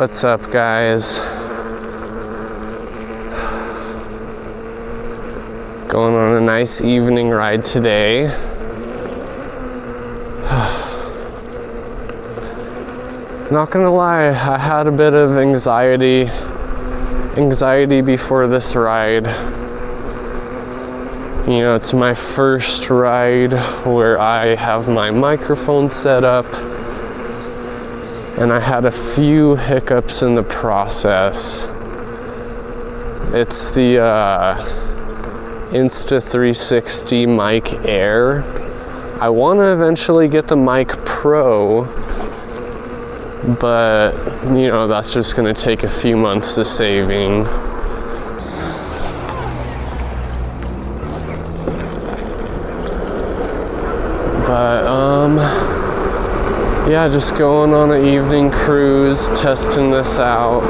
What's up, guys? Going on a nice evening ride today. Not gonna lie, I had a bit of anxiety before this ride. You know, it's my first ride where I have my microphone set up, and I had a few hiccups in the process. It's the Insta360 Mic Air. I want to eventually get the Mic Pro, but you know, that's just going to take a few months of saving. But yeah, just going on an evening cruise, testing this out.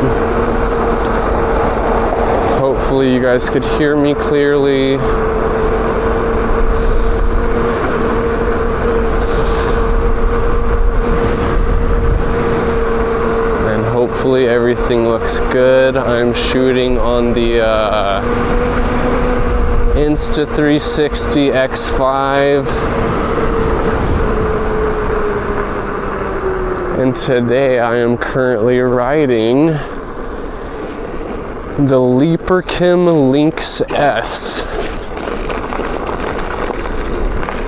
Hopefully you guys could hear me clearly. And hopefully everything looks good. I'm shooting on the Insta360 X5. And today I am currently riding the Leaperkim Lynx-S.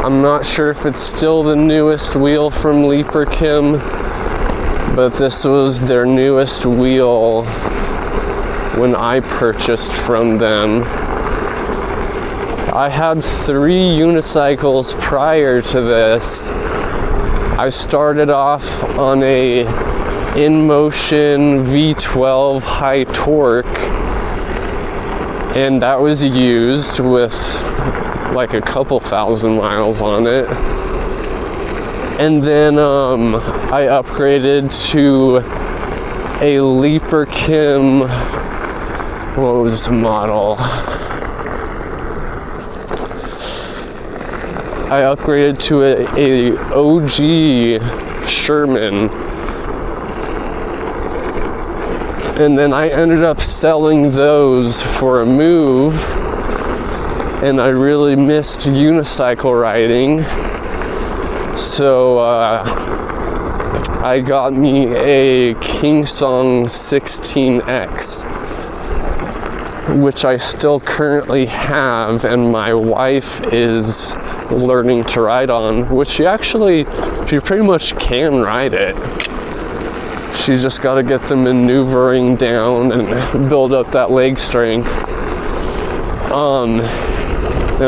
I'm not sure if it's still the newest wheel from Leaperkim, but this was their newest wheel when I purchased from them. I had 3 unicycles prior to this. I started off on a in-motion V12 high torque, and that was used with like a couple thousand miles on it. And then I upgraded to a Leaperkim, what was the model? I upgraded to a OG Sherman, and then I ended up selling those for a move, and I really missed unicycle riding, so I got me a Kingsong 16X, which I still currently have, and my wife is learning to ride on, which she pretty much can ride it. She's just got to get the maneuvering down and build up that leg strength. And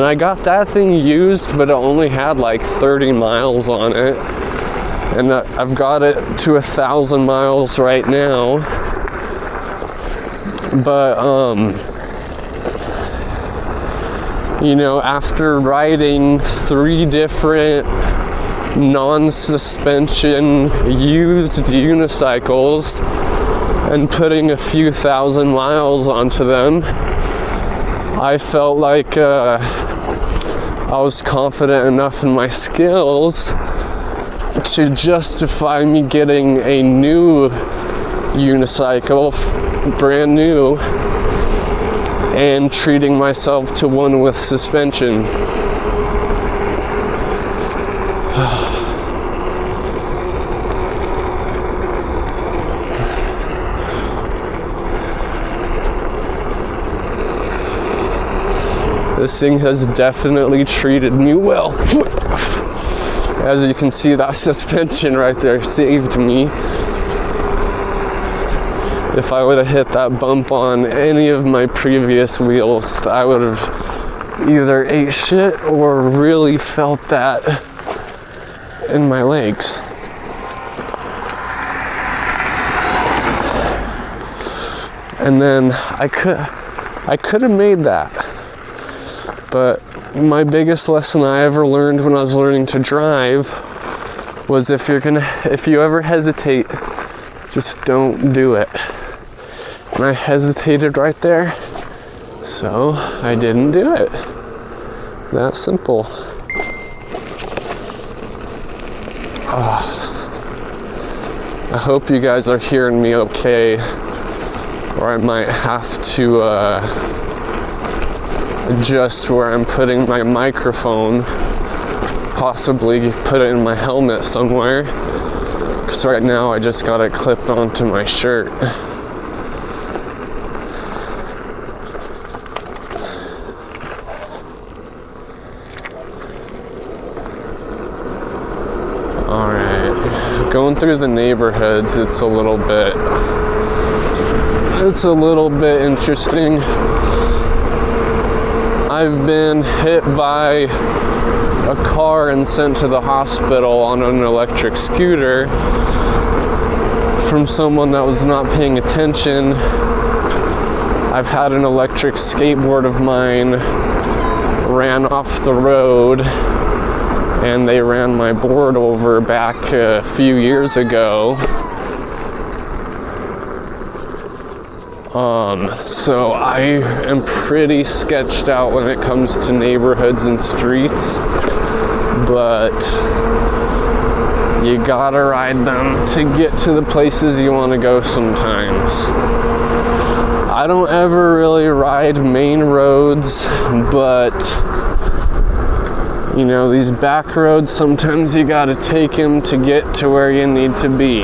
I got that thing used, but it only had like 30 miles on it, and I've got it to 1,000 miles right now. But you know, after riding 3 different non-suspension used unicycles and putting a few thousand miles onto them, I felt like I was confident enough in my skills to justify me getting a new unicycle, brand new, and treating myself to one with suspension. This thing has definitely treated me well. As you can see, that suspension right there saved me. If I would have hit that bump on any of my previous wheels, I would have either ate shit or really felt that in my legs. And then I could have made that. But my biggest lesson I ever learned when I was learning to drive was if you ever hesitate, just don't do it. And I hesitated right there, so I didn't do it. That simple. I hope you guys are hearing me okay, or I might have to adjust where I'm putting my microphone, possibly put it in my helmet somewhere, because right now I just got it clipped onto my shirt. Alright, going through the neighborhoods, it's a little bit interesting. I've been hit by a car and sent to the hospital on an electric scooter from someone that was not paying attention. I've had an electric skateboard of mine ran off the road, and they ran my board over back a few years ago. So I am pretty sketched out when it comes to neighborhoods and streets, but you gotta ride them to get to the places you want to go sometimes. I don't ever really ride main roads, but you know, these back roads, sometimes you gotta take them to get to where you need to be.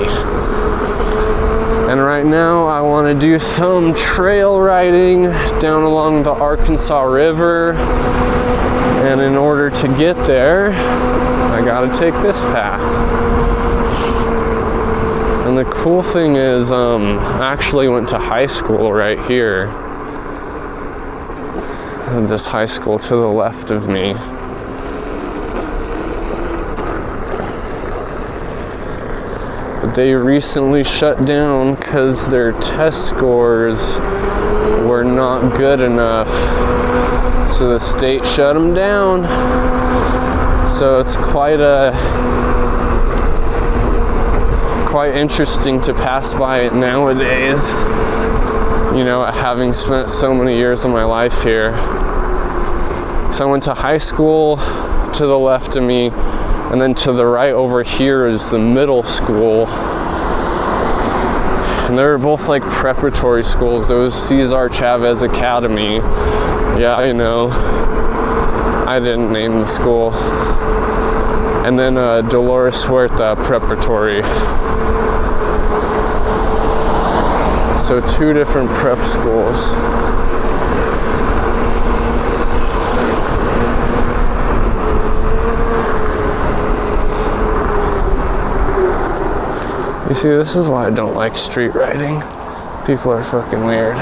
And right now I want to do some trail riding down along the Arkansas River, and in order to get there I gotta take this path. And the cool thing is, I actually went to high school right here. This high school to the left of me. They recently shut down because their test scores were not good enough, so the state shut them down. So it's quite interesting to pass by it nowadays, you know, having spent so many years of my life here. So I went to high school to the left of me, and then to the right over here is the middle school. And they're both like preparatory schools. It was Cesar Chavez Academy. Yeah, I know. I didn't name the school. And then Dolores Huerta Preparatory. So 2 different prep schools. You see, this is why I don't like street riding. People are fucking weird.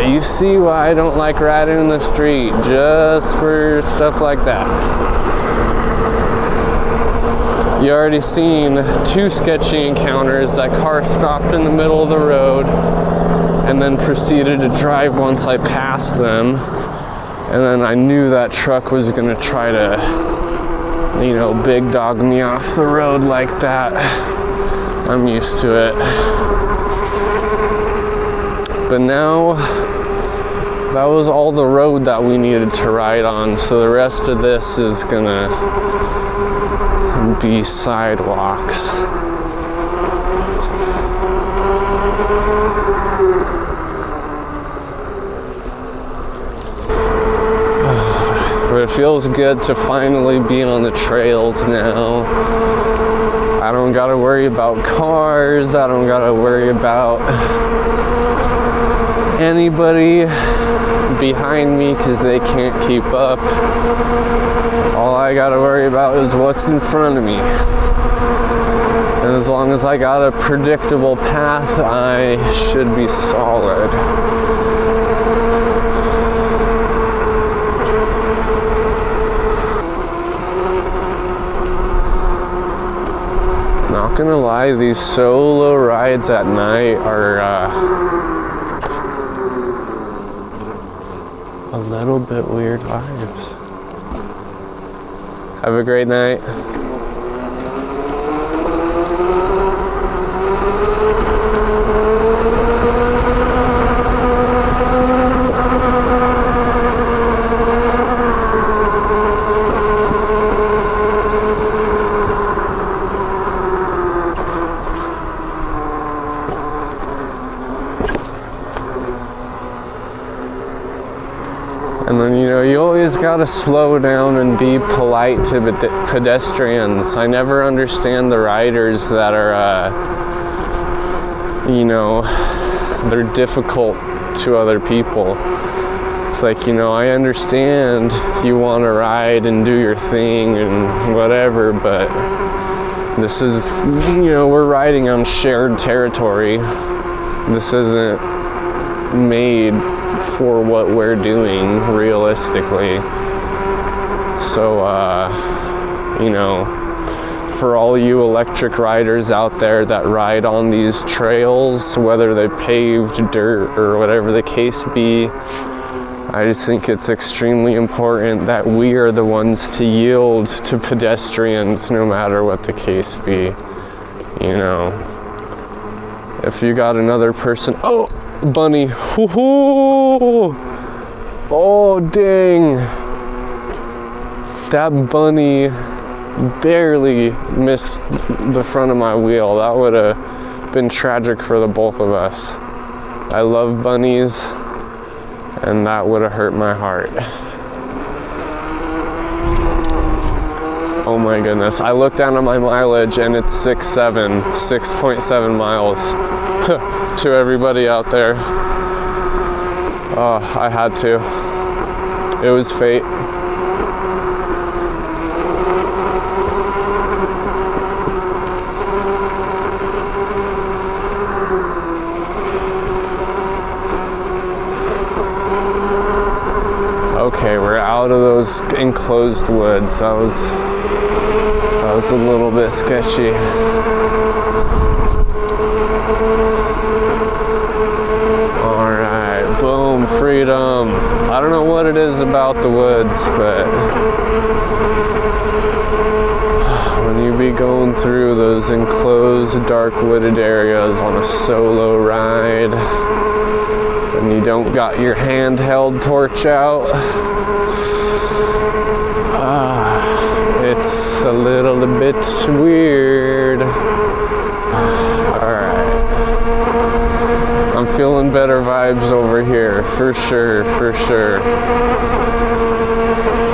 You see why I don't like riding in the street, just for stuff like that. You already seen 2 sketchy encounters. That car stopped in the middle of the road and then proceeded to drive once I passed them. And then I knew that truck was gonna try to, you know, big dog me off the road like that. I'm used to it. But now, that was all the road that we needed to ride on, so the rest of this is gonna be sidewalks. But it feels good to finally be on the trails now. I don't gotta worry about cars, I don't gotta worry about anybody behind me because they can't keep up. All I gotta worry about is what's in front of me. And as long as I got a predictable path, I should be solid. Not gonna lie, these solo rides at night are a little bit weird vibes. Have a great night. And then, you always gotta slow down and be polite to pedestrians. I never understand the riders that are, they're difficult to other people. It's like, I understand you want to ride and do your thing and whatever, but this is, we're riding on shared territory. This isn't made for what we're doing realistically. So, for all you electric riders out there that ride on these trails, whether they paved dirt or whatever the case be, I just think it's extremely important that we are the ones to yield to pedestrians no matter what the case be. If you got another person, bunny, woohoo! Oh dang, that bunny barely missed the front of my wheel. That would have been tragic for the both of us. I love bunnies, and that would have hurt my heart. Oh my goodness, I looked down at my mileage and it's 6.7 miles. To everybody out there. I had to. It was fate. Okay, we're out of those enclosed woods. That was a little bit sketchy. Alright, boom, freedom. I don't know what it is about the woods, but when you be going through those enclosed, dark wooded areas on a solo ride, and you don't got your handheld torch out, it's a little bit weird. Alright. I'm feeling better vibes over here, for sure.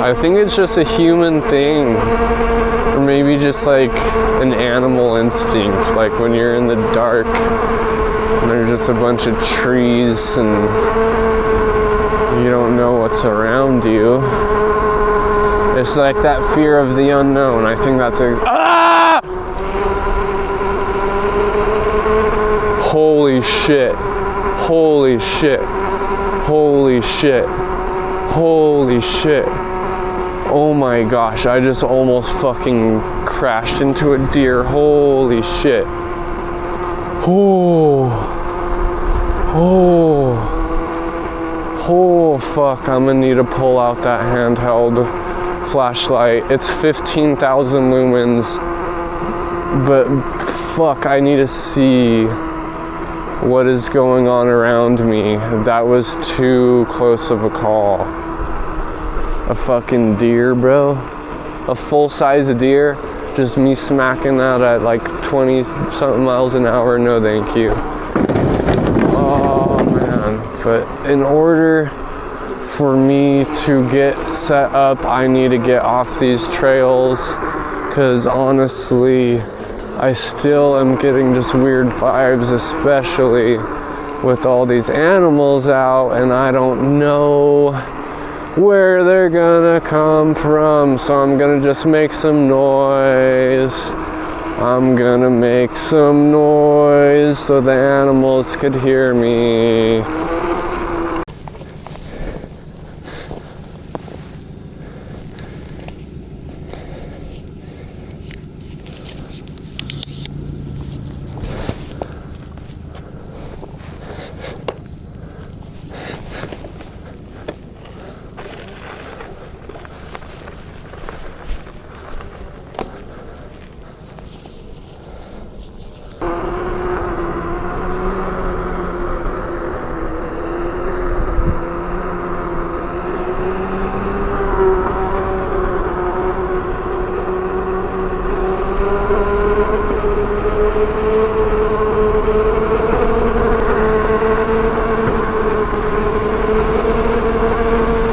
I think it's just a human thing, or maybe just like an animal instinct, like when you're in the dark and there's just a bunch of trees and you don't know what's around you. It's like that fear of the unknown. I think that's Holy shit. Holy shit. Holy shit. Holy shit. Oh my gosh, I just almost fucking crashed into a deer. Holy shit. Oh fuck, I'm gonna need to pull out that handheld flashlight. It's 15,000 lumens, but fuck, I need to see what is going on around me. That was too close of a call. A fucking deer, bro. A full-size deer. Just me smacking that at like 20 something miles an hour. No thank you. Oh man. But in order for me to get set up, I need to get off these trails, because honestly I still am getting just weird vibes, especially with all these animals out, and I don't know where they're gonna come from, so I'm gonna just make some noise. I'm gonna make some noise so the animals could hear me.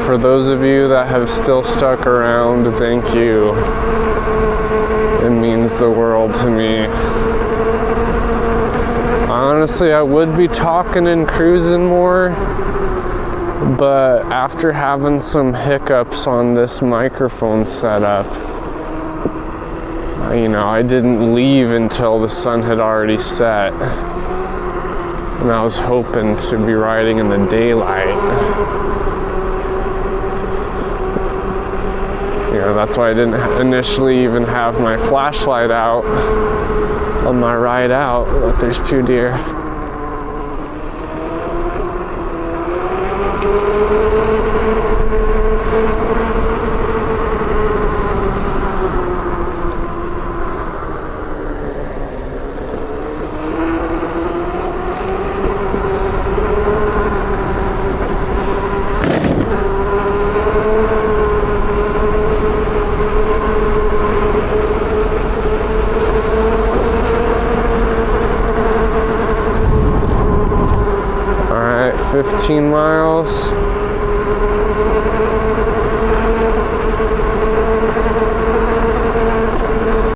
For those of you that have still stuck around, thank you. It means the world to me. Honestly, I would be talking and cruising more, but after having some hiccups on this microphone setup, I didn't leave until the sun had already set. And I was hoping to be riding in the daylight. That's why I didn't initially even have my flashlight out on my ride out. Look, there's 2 deer. All right, 15 miles.